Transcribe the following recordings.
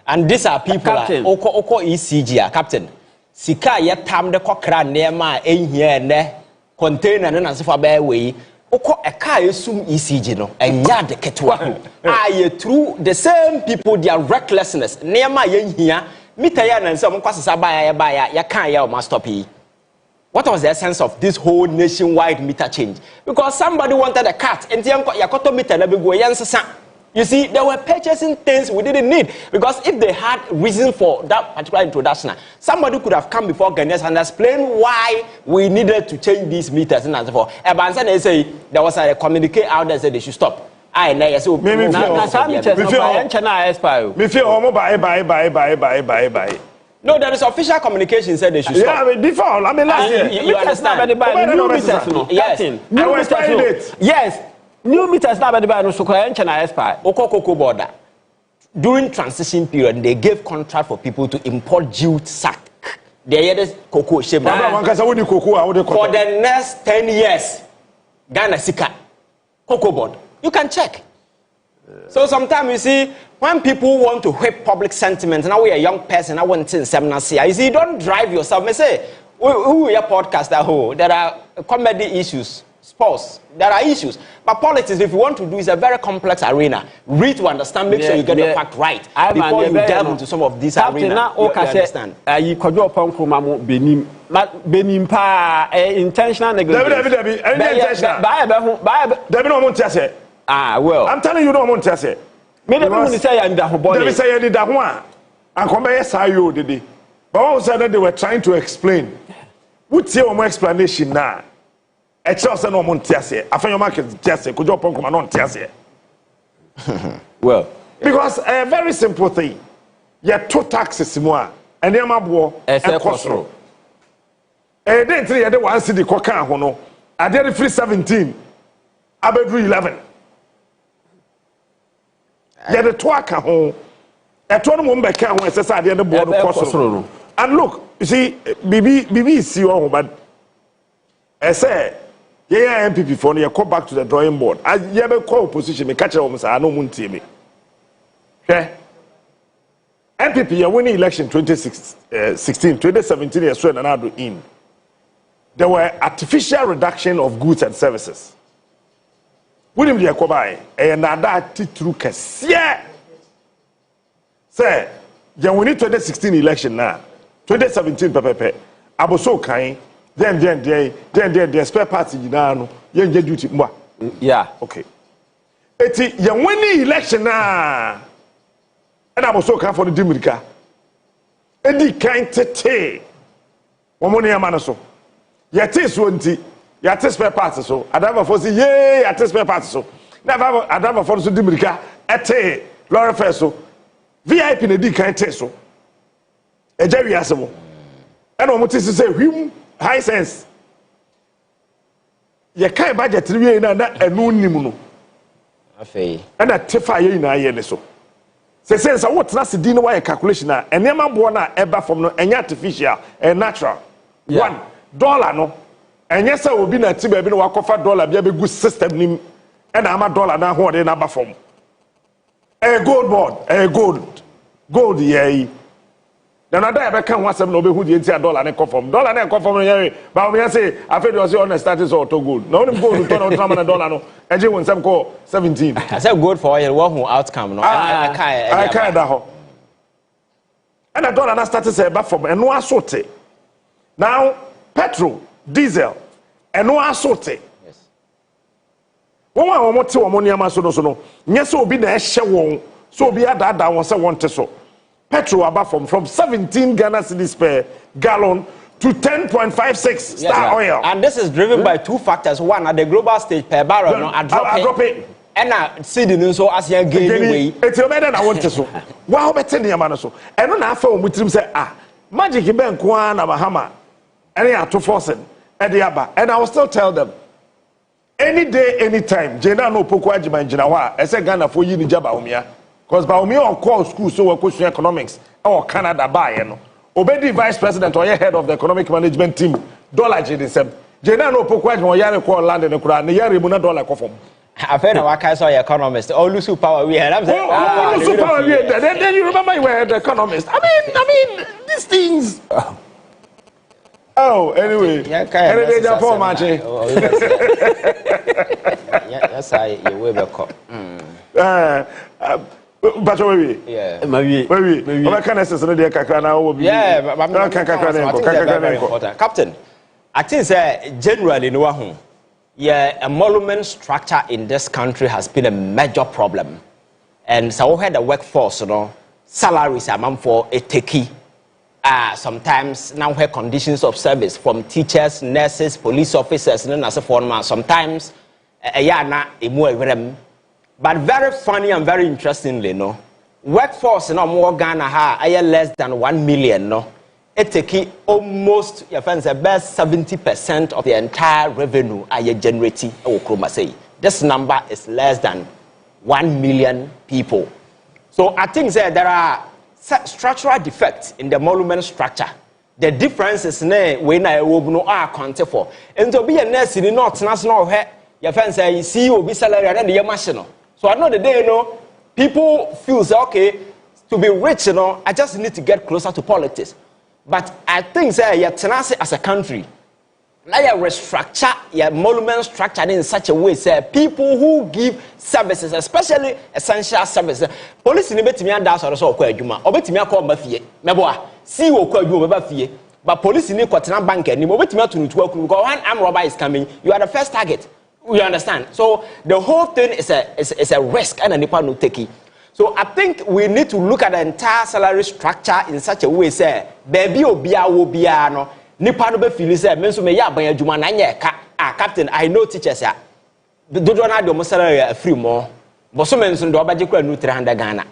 And these are people oko ECG captain. Sika ye tam de kokra nema ehia ne container no na se fa ba we oko eka esum ECG no enya de ketwa aye through the same people their recklessness nema ye hia mita ya na nse mo kwasesa ba ya kan ya o ma stop yi. What was the essence of this whole nationwide meter change? Because somebody wanted a cat and yakoto meter na be go yansesa. You see, they were purchasing things we didn't need. Because if they had reason for that particular introduction, somebody could have come before Ghanaians and explained why we needed to change these meters and so forth. Ebansa they say there was a communique out there said they should stop. I know you so me feel buy. No, there is official communication said they should stop. Yeah, I mean, before, I mean, last year. You understand? New meters, no? Yes. New meters, yes. New meters now, but no so called expire. Okoko border. During transition period, they gave contract for people to import jute sack. They had this cocoa shape. For the next 10 years, Ghana Sika, cocoa board. You can check. So sometimes you see, when people want to whip public sentiment, now we are a young person, I want to seminar see. You see, don't drive yourself. I say, who are podcaster? Who there are comedy issues. Sports, there are issues. But politics, if you want to do, is a very complex arena. Read to understand, make sure you get the fact right before you delve into some of these arenas. You understand? You could do Benin pa intentional negligence. Well, I'm telling you, no one tells it. Many people say I'm the body. They say I did that one. And come by SIO today. But all of a sudden they were trying to explain. What's your explanation now? Except no one tells it. I find your market tells it. Could you punk on tells it? Well, because a very simple thing. You have two taxes more. And they are more and cost. And then three, I don't want to see the coca. Hono. I did free 17. I bet 11. Yeah, the twaka home. A tournament back home, as I said, the board of cost. And look, you see, BB is you, but I say, yeah, MPP for you, come back to the drawing board. I never call position, me catch almost, I know Munti me. Okay? MPP, you winning election 2016, 2017, years and another in. There were artificial reduction of goods and services. William Yakobai, and that titru kesiye. Say, you winning 2016 election now, 2017 pepe. Aboso kain. Then the spare party you know you get duty mwa. Yeah, okay. Eti you winning election na. And I'm also come for the Dimrika. Edi kain tete. Womoni amana so. Yete so nti, yete spare party so. Adama for say yay, yete spare party so. Never adama for so Dimrika. Ete Laura Feso. VIP na di kain te so. Eja wi asemo. And omo say him high sense. Ye kai budget we na enu nim no. Afei. And that tefa ye na ye ne so. Say what na se di no why calculation na enema bo na eba from no enya artificial and natural. Yeah. $1 no. Enye say obi na ti ba bi no wakofa dollar bia be good system nim. And ama dollar na ho de na ba from. Gold board, gold ye. Then I die back once I'm no be who the $1 and confirm. $1 and confirm here. But we say I feel you on the status or to gold. No gold turn out $1 no. And you want some call 17. I said good for oil one outcome no. I can't that ho. And $1 and status e back from and no assorted. Now petrol, diesel and no assorted. Yes. One more to money am so no. Yes so be na ehye won. So be that one say want so. Petrol above from 17 Ghana cedis per gallon to 10.56 star oil. And this is driven by two factors. One, at the global stage per barrel, no, I drop it. And I see the news so as you gain away. It's your man and I want to so. Wow, better than your so. And on our phone with him say, Magic Ben Kwan Bahama. And they are to force it. And the Abba. And I will still tell them. Any day, anytime, Jena no Poko Ajima and Jinawa, I say Ghana for you in Jaba Umia. Because by me on call school so we question economics or Canada buy no obedi vice president or head of the economic management team dollar JD7 Jena no pokwa jmo yare call land ne kura ne yare mu na dollar kofom I've heard of a so economist. Oh, lose power we had. I'm saying, lose power we had. Then you remember you were the economist. I mean, these things. Oh, anyway. Anyway, the poor match. Yes, I will be caught. But maybe. Yeah. Maybe. What can I say? So the kakra na will be. Yeah, but very important. Captain, I think generally no one. Yeah, emolument structure in this country has been a major problem. And so we had the workforce, salaries are for a techie. Sometimes now we have conditions of service from teachers, nurses, police officers, and as a foreman. Sometimes but very funny and very interestingly, workforce more Ghana less than 1 million, it take almost your friends the best 70% of the entire revenue are generating. This number is less than 1 million people. So I think that there are structural defects in the emolument structure. The differences when I are accounted for. And to be a nurse in the North National, your friends say, see you be salary and the machine. So I know the day, people feel okay to be rich, I just need to get closer to politics. But I think that as a country, now you restructure your emolument structure in such a way that people who give services, especially essential services, police in the betimi and that's also quite juma, or betimi call mafia, meboa, see what quite you mafia, but police in the Quatana bank and you betimi to work because one armed robber is coming, you are the first target. We understand. So the whole thing is a risk and a nipa no take. So I think we need to look at the entire salary structure in such a way say baby obia wo bia no nipa no be feel say me so me ya ban adwuma na nya ka captain I know teachers ya dodo na de mo salary free more but so men so do obaje kura nu 300 Ghana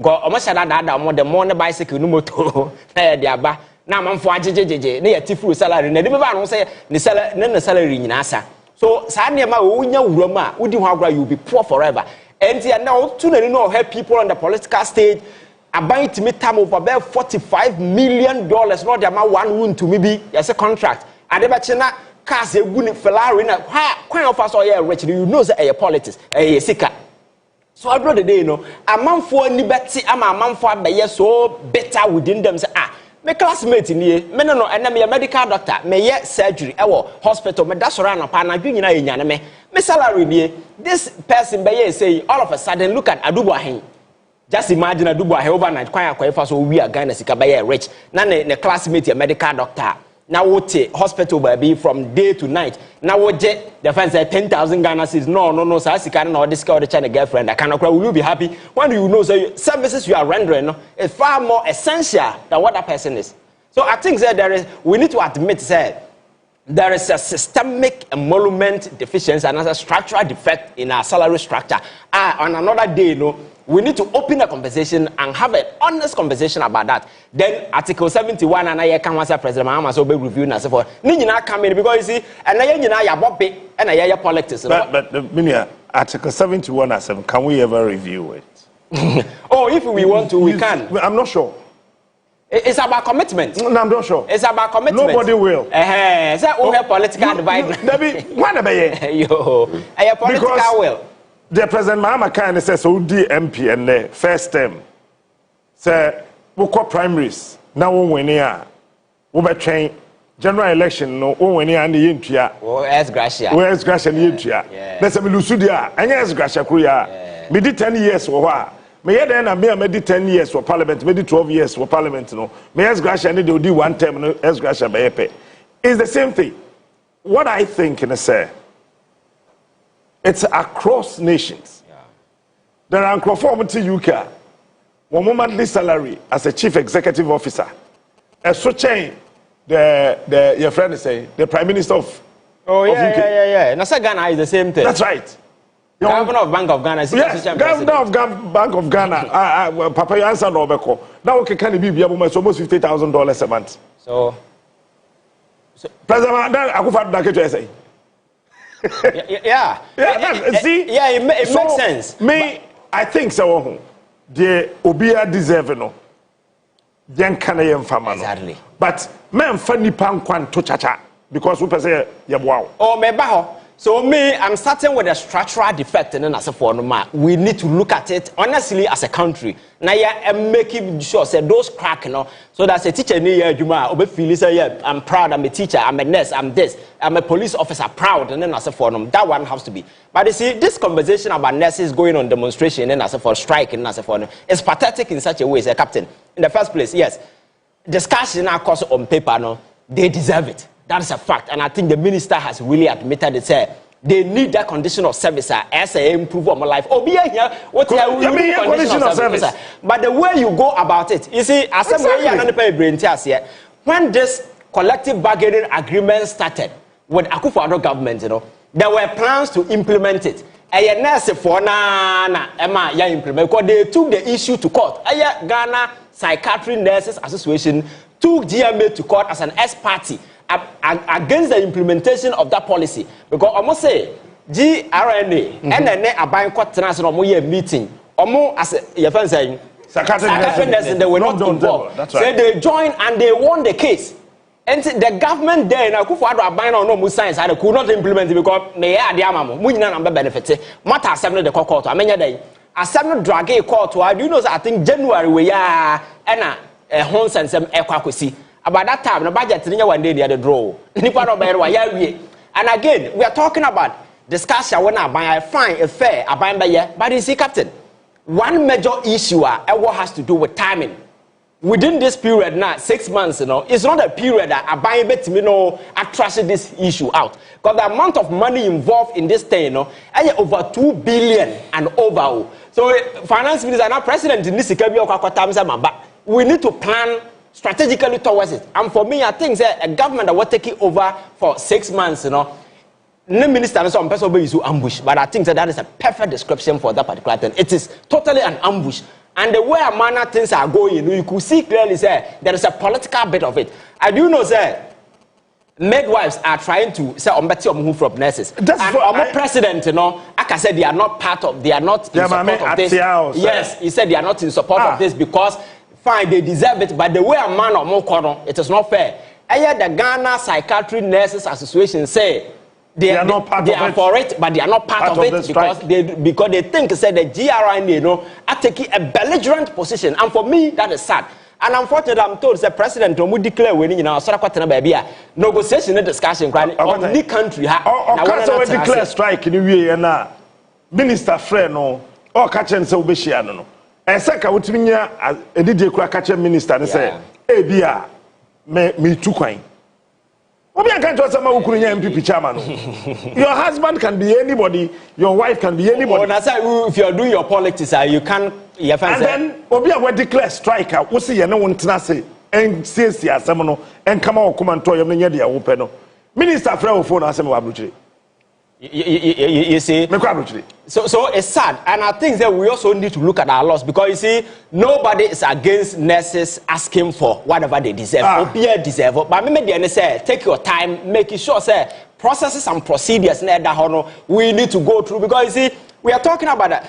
go o mo shada da mo de mo ne bicycle no moto na ya de aba na manfo ajejejeje na ya tifuru salary na de be ba no say ne salary nyina sa so sa ne ma wo nya wuram a wodi ho agora you be poor forever. And now, too many help people on the political stage. I buy it me time over about $45 million. Not the amount one wound to me be as a contract. And the China cars a good Ferrari. Quite of us are rich. You know that a politics, a seeker. So I brought the day, a man for liberty. I'm a man for be so better within them. Say, my classmate in here, me no, and I'm a medical doctor. Me yet surgery, hospital. Me that's around upon a junior in me. My salary here. This person by say all of a sudden look at Adubahin. Just imagine Adubahin overnight. Quite fast. We are Ghana sika by rich. Now the classmate a medical doctor. Now what hospital baby from day to night. Now what the fans say 10,000 Ghana says no. So I sika no this guy the China girlfriend. I cannot cry. Will you be happy when you know so services you are rendering is far more essential than what that person is. So I think that we need to admit that there is a systemic emolument deficiency and a structural defect in our salary structure. On another day, we need to open a conversation and have an honest conversation about that. Then Article 71 and I can answer President Mahama so be reviewed and so forth. Nina come in because you see, and I ya boppy and I ya politics. But Minia, Article 71 and 7, can we ever review it? Oh, if we want to, we can. I'm not sure. It's about commitment. No, I'm not sure. It's about commitment. Nobody will. Is that all political divide? Why never Yo, a political will. The President Mahama kind of says, "Oh, the MP and the first term, say we call primaries. Now we win here. We be train general election. No, we win here and the entry. Where's Gracia? Where's Gracia and the entry? Let's say we lose there. And yes, Gracia Korea. Me did 10 years or what? Me here then I did 10 years for Parliament. Me did 12 years for Parliament. No, me yes, Gracia and they do 1 term. No, yes, Gracia by EP. It's the same thing. What I think in a say. It's across nations. Yeah. There are conformity UK. One monthly salary as a chief executive officer. And so change your friend is saying the Prime Minister of UK. Yeah. Now Ghana is the same thing. That's right. Governor of Bank of Ghana is Governor of Bank of Ghana. Papa, you answer Robeko. Now okay, can it be almost $50,000 a month? So President, I go for that say. Yeah. See? Yeah, it makes sense. I think so. The Obia deserve no. Exactly. But men funny pan kwan to chacha because we say wow. Oh, me baho. So me, I'm starting with a structural defect and then as a form, we need to look at it honestly as a country. Now I'm making sure say those crack, you know, so that's a teacher near Juma, or feel say, yeah, I'm proud, I'm a teacher, I'm a nurse, I'm this, I'm a police officer, proud, and then as a form, that one has to be. But you see, this conversation about nurses going on demonstration and as a for strike and as a form, is pathetic in such a way, as a captain. In the first place, yes, discussion of course on paper, no, they deserve it. That's a fact, and I think the minister has really admitted it. Say they need that condition of service as a improve on my life. Oh, be here. What condition of service? But the way you go about it, you see, as when this collective bargaining agreement started with Akufo-Addo government, you know, there were plans to implement it. Because they took the issue to court. Ghana Psychiatry Nurses Association took GMA to court as an ex-party against the implementation of that policy. Because almost say GRNA and then a buying court national meeting. Almost as your friend saying, psychiatry nurses they were not involved. That's right. So they joined and they won the case. And the government there now Akufo-Addo buying on no science and could not implement it because may add yamamo. Mujina number benefit. Matter assembly the court. I mean day. Assembly drag a court. Do you know I think January we are and a home sense ekwakwesi. About that time, the budget is one day the other draw. And again, we are talking about discussion when I buy a fine, a fair, a buy by year. But you see, Captain, one major issue what has to do with timing. Within this period now, 6 months, you know, it's not a period that I buy bet me know I trust this issue out. Because the amount of money involved in this thing, you know, over 2 billion and over. So finance minister and president in this we need to plan strategically towards it. And for me, I think that a government that will take it over for 6 months, you know, no minister and some person will use ambush. But I think that is a perfect description for that particular thing. It is totally an ambush. And the way manner things are going, you could see clearly say there is a political bit of it. I do know say midwives are trying to say on from nurses. That's and our president, you know, like I said, they are not part of, they are not in support of this. Yes, he said they are not in support of this because fine, they deserve it, but the way a man or more it is not fair. The Ghana Psychiatry Nurses Association say they are not part of it. They are for it, but they are not part of it because they think say the GRNA, you know, are taking a belligerent position, and for me that is sad. And unfortunately, I'm told the president will declare winning in our negotiation and discussion of the country. Or declare strike in the way and minister friend or catch and so be no. And second, what mean a DJ catch minister and say, hey, Bia, me too quain. What be a country of some MP chairman? Your husband can be anybody, your wife can be anybody. If you're doing your politics, you can. And then, Obia will declare strike. We'll see, no one to say, and says, yes, and come out, come and toy your media open. Minister Frau phone as a you see, so it's sad, and I think that we also need to look at our laws because you see, nobody is against nurses asking for whatever they deserve or be deserve. But maybe say take your time, making sure say processes and procedures we need to go through because you see, we are talking about a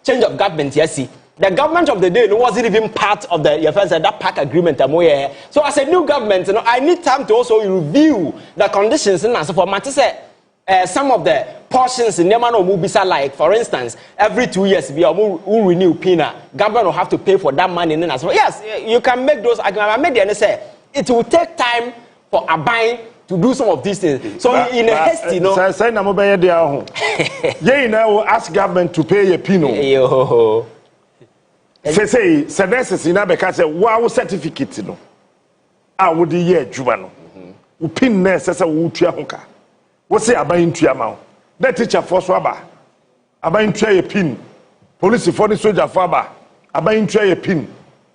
change of government. Yes, see. The government of the day wasn't even part of that PAC agreement. So as a new government, you know, I need time to also review the conditions and so for some of the portions in Nemano Mubisa, like for instance, every 2 years we will renew PINA. Government will have to pay for that money. And as well. Yes, you can make those arguments. I made the say it will take time for a buying to do some of these things. So in a haste, you know. You know, ask government to pay a PINO. Say, Senesis in Abeka, wow certificate, you know. I would the year, Jubano. Upin nurse as a Wutriahoka. What's say about into amount? That teacher for swabba. About into a pin. Police for the soldier faba. About into a pin.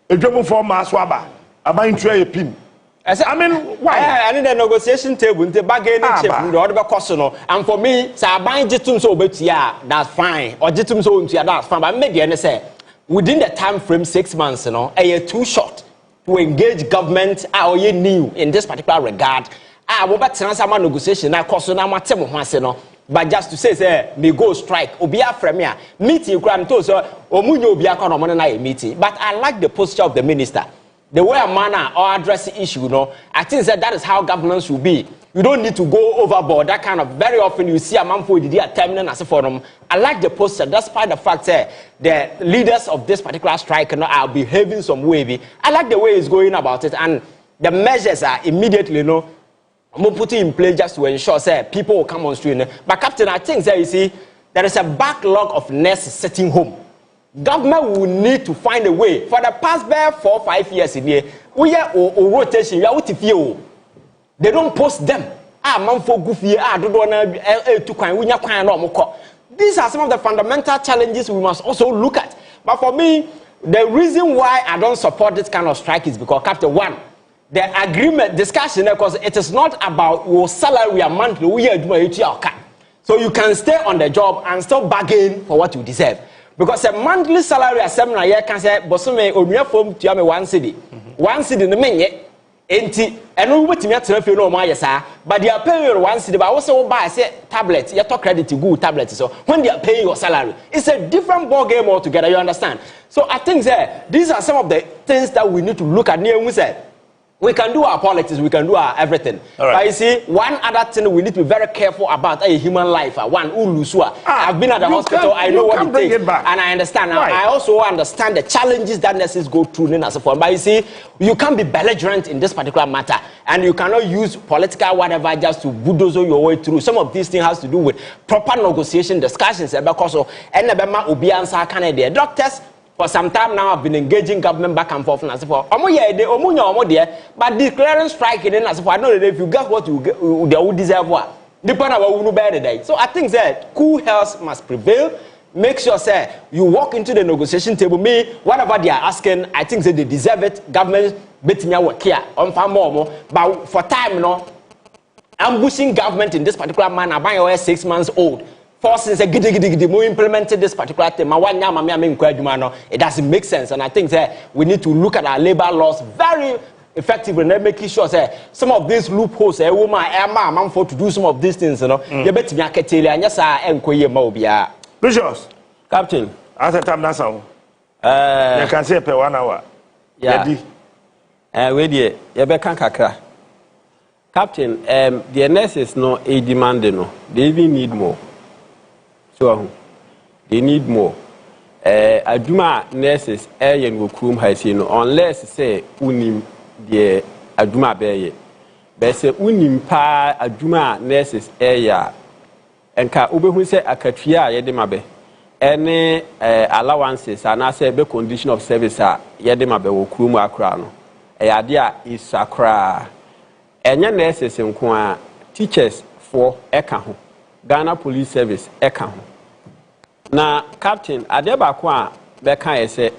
A German for mass swabba. About into a pin. I mean, why? I need a negotiation table to bargain the other question. And for me, so I buy jitum so but yeah, that's fine. Or jitum so yeah, that's fine. But maybe I say within the time frame 6 months, you know, a year too short to engage government or you new in this particular regard. What about transama negotiation? I cost na matemo hwase no. But just to say me go strike. Obia premier meeting you can to so omunyo obia kono mo na meeting. But I like the posture of the minister. the way a man or address the issue, you know, I think that is how governance should be. You don't need to go overboard. That kind of very often you see a man for the terminal as a forum. I like the poster, despite the fact that the leaders of this particular strike are behaving some way. I like the way it's going about it, and the measures are immediately, you know, putting in place just to ensure that people will come on street. But Captain, I think that you see there is a backlog of nurses sitting home. Government will need to find a way. For the past 4 or 5 years in here, we are rotation. They don't post them. These are some of the fundamental challenges we must also look at. But for me, the reason why I don't support this kind of strike is because, Captain, one, the agreement discussion, because it is not about your salary a monthly. So you can stay on the job and still bargain for what you deserve. Because a monthly salary a seminar year can say, Bosome, or me from to me 1 cedi. 1 cedi in the minute, and we wait to me at no my sir, but they are paying your 1 cedi, but also buy tablets, you talk credit to good tablets. So when they are paying your salary, it's a different ball game altogether, you understand? So I think that these are some of the things that we need to look at near. We said we can do our politics, we can do our everything. Right. But you see, one other thing we need to be very careful about a human life. One, I've been at the hospital, I know what it takes, and I understand. Right. I also understand the challenges that nurses go through in as a form. But you see, you can't be belligerent in this particular matter, and you cannot use political whatever just to bulldoze your way through. Some of these things has to do with proper negotiation discussions. Because doctors, for some time now, I've been engaging government back and forth. And so but declaring strike in as I know that if you get what you get, you deserve what. Depend on what you better. So I think that cool health must prevail. Make sure say you walk into the negotiation table. Me, whatever they are asking, I think that they deserve it. Government betting your work here on far more. But for time, you know, ambushing government in this particular manner, by 6 months old. Forces we implemented this particular thing. It doesn't make sense, and I think that we need to look at our labor laws very effectively and making sure that some of these loopholes, a woman, for to do some of these things, you know, you bet me I tell you, and yes, I am Koye. Precious Captain, at the time that's all. You can say per 1 hour. Yeah, wait, you be kakra. Captain, the nurses no a demand no, they even need more. So they need more. Aduma nurses ayen go krum haisino unless say unim the aduma beye. But say unim pa aduma nurses aya enka obehu say akatua ye de mabe. Any allowances and I say be condition of service ye de mabe wo krum akra no. Ade a isakra. Enya nurses nko a teachers for eka ho. Ghana Police Service eka ho. Na Captain adeba kwa beka ese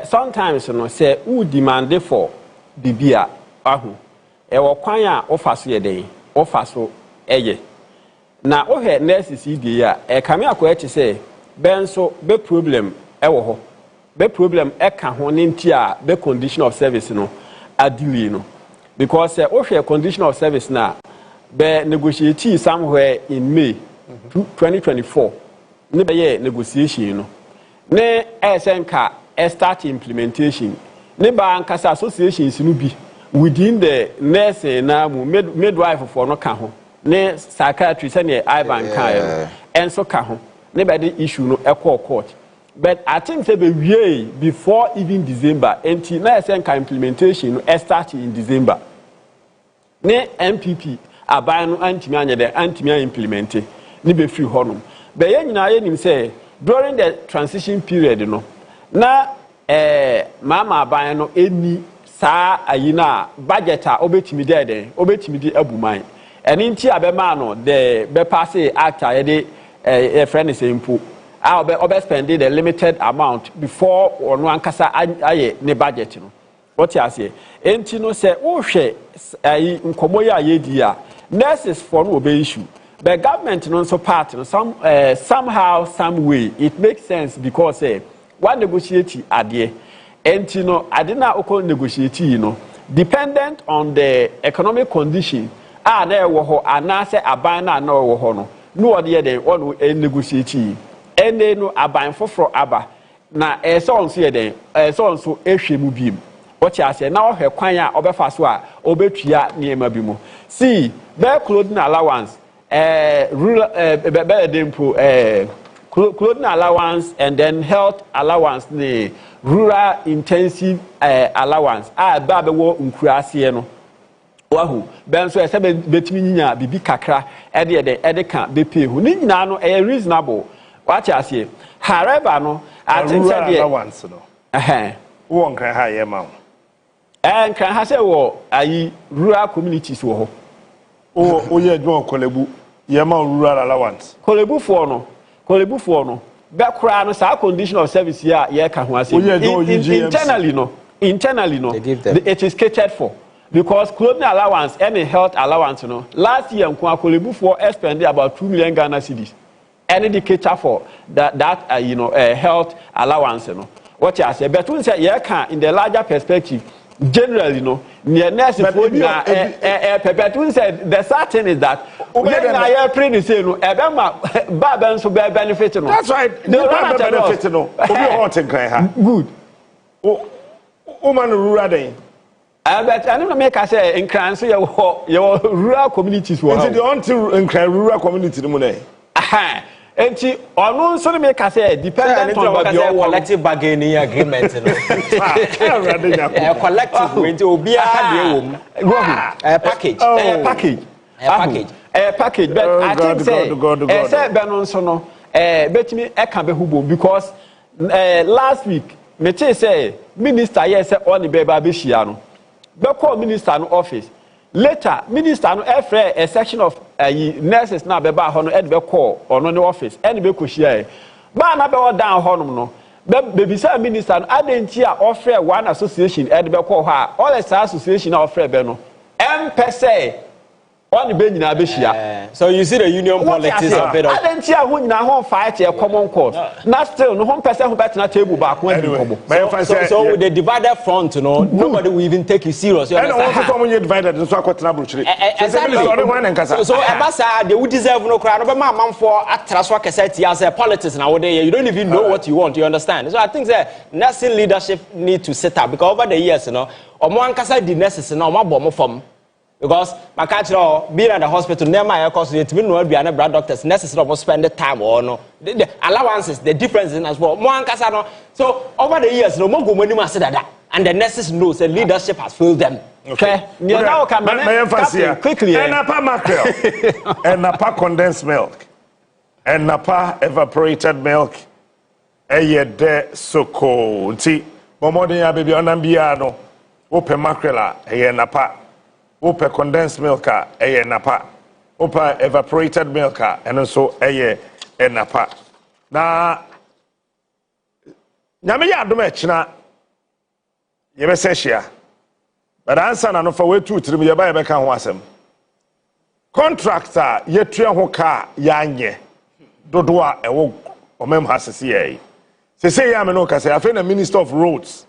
sometimes no say who demand for bibia ahu e wo kwan a ofaso ye den ofaso eye na o he nurses ide ya e kame akwa eche say benso be problem e wo ho be problem eka ho ne nti a be condition of service no adili no because o hwe condition of service na be negotiate somewhere in May 2024 ne be ye negotiation no ne esenka start implementation ne ba ankasa associations no bi within the nursing na midwife for no ka ho ne psychiatry say ne Eii IvanKyei enso ka ho ne be the issue no court but I think say be before even December until na esenka implementation no start in December ne MPP aban no antimi anya de antimi implement ni be free honum be ye nyina ye nim say during the transition period no na mama aban no eni saa ayina budget a obetimi de den obetimi di abuman eni nti abema no de be pass act a ye de friend say impo a obe spend the limited amount before ono ankasa aye ne budget no what you say enti no say wo hwe ayi nkomo ya ye di a nurses for no be issue the government no so part no somehow some way it makes sense because one negotiate ade enti no ade na oko negotiate no dependent on the economic condition na e wo ho ana se aban na wo ho no ode de one negotiate ene no aban foforo aba na so onso ye den so onso ehwe mu biem What you say now her kwanya obefa so a obetua niema bi mu. See, bear clothing allowance, rural clothing allowance and then health allowance the rural intensive allowance. Ba be wo nkurase no. Wahu ben so ese betimi nya bibi kakra e de kan be pay hu ni nyina no reasonable. What you say? However no I think say the allowance no. Wo nkran ha ye ma. And can have say rural communities wo ho. O ye adwon kolebu ye ma rural allowance. Kolebu for no. Be kra no sa condition of service here ye ka ho ase. Internally no. It is catered for because clothing allowance and health allowance no. Last year Kolebu for spend about 2 million Ghana cedis. And the cater for that health allowance no. What you say but we say ye can in the larger perspective generally, near nurse for Pepetun said the certain is that when I pretty say no, Babans will bear benefit. That's right. No benefit. No, good. Woman rural day. But I don't make us say in crime, so your rural communities were the rural community. Aha. And she almost so make us say dependent on your collective bargaining agreement. Collective will be a package. But I think say Benon sono bet me I can be hubo because last week me say minister yes on the baby Bishiano. But call minister no office. Later, minister no a section of nurses now be ba hono e be call or no office and be ko share. Ba na be down hono no. Be say minister no adentia offer one association e be call ha. All the association offer be no. Per se on the bench na be share. So you see the union politics a bit of adentia ho nyina ho fight a common cause. Na still no 1% who bet na table back when so with the divided front nobody will even take you serious. You understand? Someone you divided so akotena bruchiri. Exactly. So abasa they would deserve no cry no be man for atraso akeseti as a politics na wode you don't even know what you want, you understand? So I think that nursing leadership need to set up because over the years omo ankasa di nurses na omo abo mo fam. Because my catcher being at the hospital, near my cost, it will not be an blood doctors necessary to spend the time or no. The allowances, the differences as well. So over the years, no more money must say that. And the nurses knows the leadership has failed them. Okay. Now can quickly. And napa mackerel, and napa condensed milk, and napa evaporated milk. De soko. See, Momodia baby on ambiano, open mackerel, napa. Opa condensed milk napa. Opa evaporated milk and also napa. Na nyame ya adom echina ye be sehia. But answer na no fa we tu tirim ye ba ye be kan ho asem. Contractor ye tua ho ka ya anye. Dodo a ewo omem hasese ye. Sese ya me no ka say afa na Minister of Roads.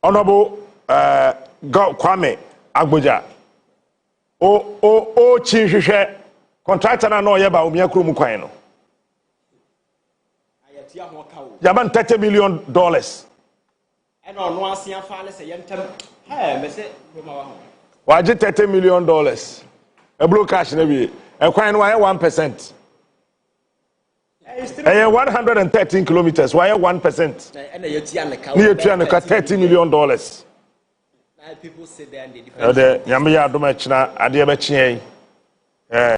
Honorable Kwame Agboja o chinhwehwe contractor na no ye ba omia kuro mu kwan no ayatia ho ka o yaban $30 million e no no asia fa le se yentem me se ma wa ho waje $30 million e blow cash na bi e kwan no 1%. 113 kilometers why 1%. And yatia ne ka $30 million. People sit there and they defend. Nyame ya adom echina ade e be chie